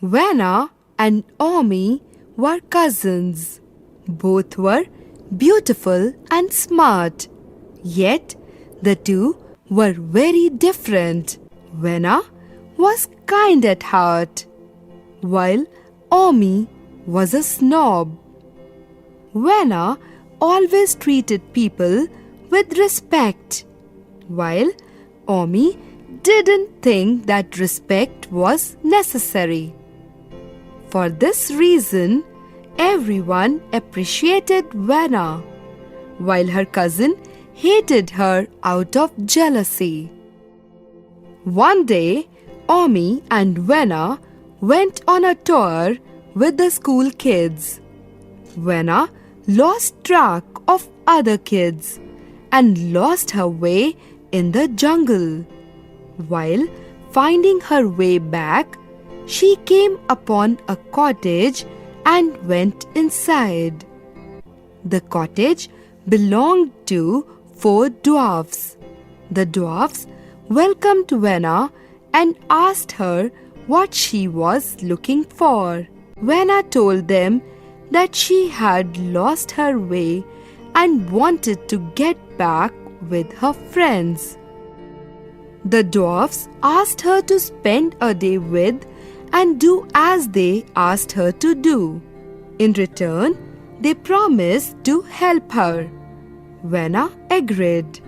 Vanna and Omi were cousins. Both were beautiful and smart. Yet the two were very different. Vanna was kind at heart, while Omi was a snob. Vanna always treated people with respect, while Omi didn't think that respect was necessary. For this reason, everyone appreciated Vanna, while her cousin hated her out of jealousy. One day, Omi and Vanna went on a tour with the school kids. Vanna lost track of other kids and lost her way in the jungle. While finding her way back, she came upon a cottage and went inside. The cottage belonged to 4 dwarfs. The dwarfs welcomed Vanna and asked her what she was looking for. Vanna told them that she had lost her way and wanted to get back with her friends. The dwarfs asked her to spend a day with and do as they asked her to do. In return, they promised to help her. Vanna agreed.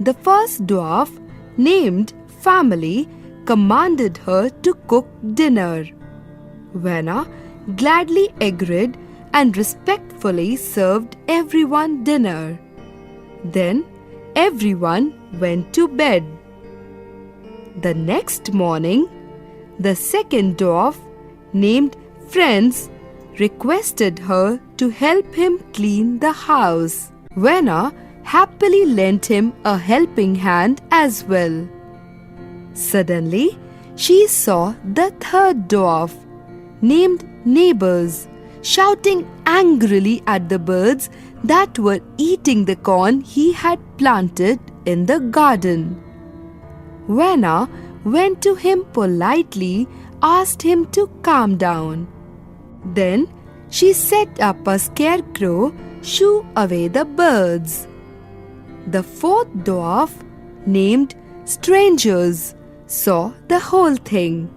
The first dwarf, named Family, commanded her to cook dinner. Vanna gladly agreed and respectfully served everyone dinner. Then everyone went to bed. The next morning, the second dwarf, named Friends, requested her to help him clean the house. Vanna happily lent him a helping hand as well. Suddenly, she saw the third dwarf, named Neighbors, shouting angrily at the birds that were eating the corn he had planted in the garden. Vanna went to him politely, asked him to calm down. Then she set up a scarecrow, shoo away the birds. The fourth dwarf, named Strangers, saw the whole thing.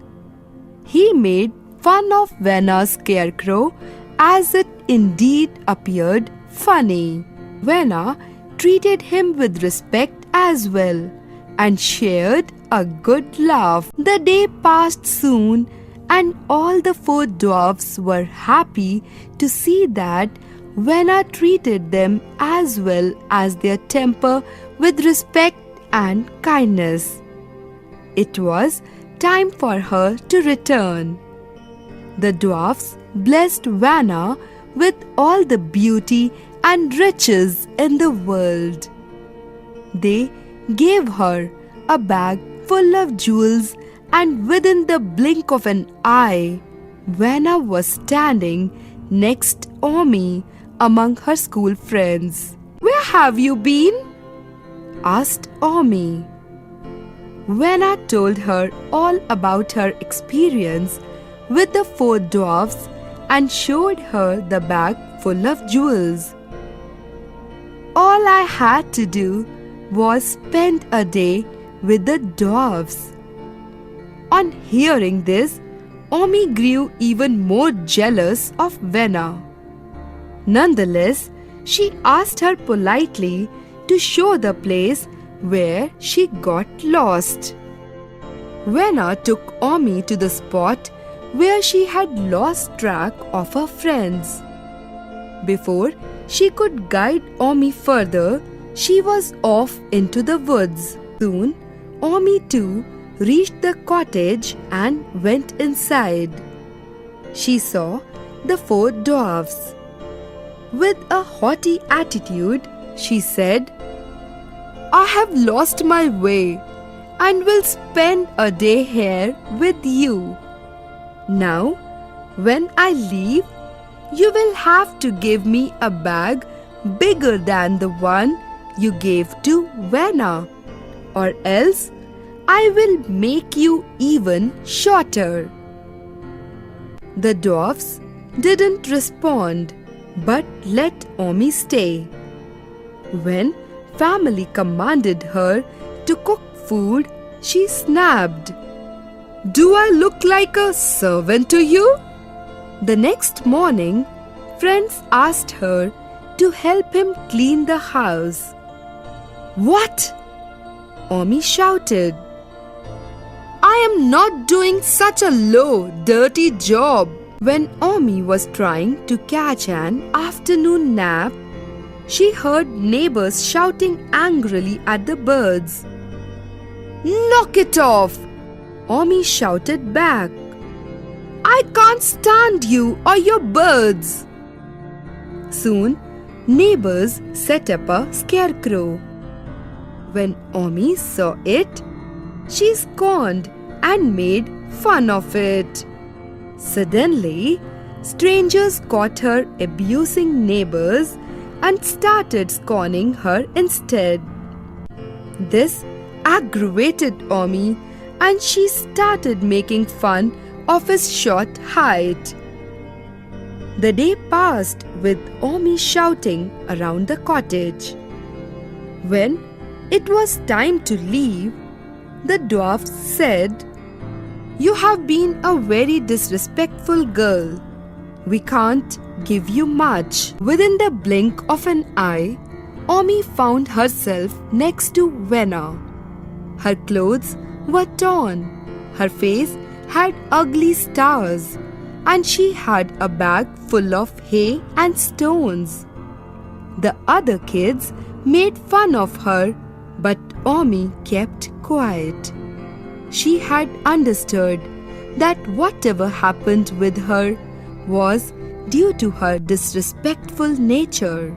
He made fun of Vanna's scarecrow as it indeed appeared funny. Vanna treated him with respect as well and shared a good laugh. The day passed soon, and all the 4 dwarfs were happy to see that Vanna treated them as well as their temper with respect and kindness. It was time for her to return. The dwarfs blessed Vanna with all the beauty and riches in the world. They gave her a bag full of jewels, and within the blink of an eye, Vanna was standing next Omi among her school friends. "Where have you been?" asked Omi. Vanna told her all about her experience with the 4 dwarfs and showed her the bag full of jewels. "All I had to do was spend a day with the dwarfs." On hearing this, Omi grew even more jealous of Vanna. Nonetheless, she asked her politely to show the place where she got lost. Vanna took Omi to the spot where she had lost track of her friends. Before she could guide Omi further, she was off into the woods. Soon, Omi too reached the cottage and went inside. She saw the 4 dwarfs. With a haughty attitude, she said, "I have lost my way and will spend a day here with you. Now, when I leave, you will have to give me a bag bigger than the one you gave to Vanna, or else I will make you even shorter." The dwarfs didn't respond but let Omi stay. When family commanded her to cook food, she snapped, "Do I look like a servant to you?" The next morning, friends asked her to help him clean the house. "What?" Omi shouted. "I am not doing such a low, dirty job." When Omi was trying to catch an afternoon nap, she heard neighbors shouting angrily at the birds. "Knock it off!" Omi shouted back. "I can't stand you or your birds." Soon, neighbors set up a scarecrow. When Omi saw it, she scorned and made fun of it. Suddenly, strangers caught her abusing neighbors and started scorning her instead. This aggravated Omi, and she started making fun of his short height. The day passed with Omi shouting around the cottage. When it was time to leave, the dwarfs said, "You have been a very disrespectful girl. We can't give you much." Within the blink of an eye, Omi found herself next to Venna. Her clothes were torn, her face had ugly stars, and she had a bag full of hay and stones. The other kids made fun of her, but Omi kept quiet. She had understood that whatever happened with her was due to her disrespectful nature.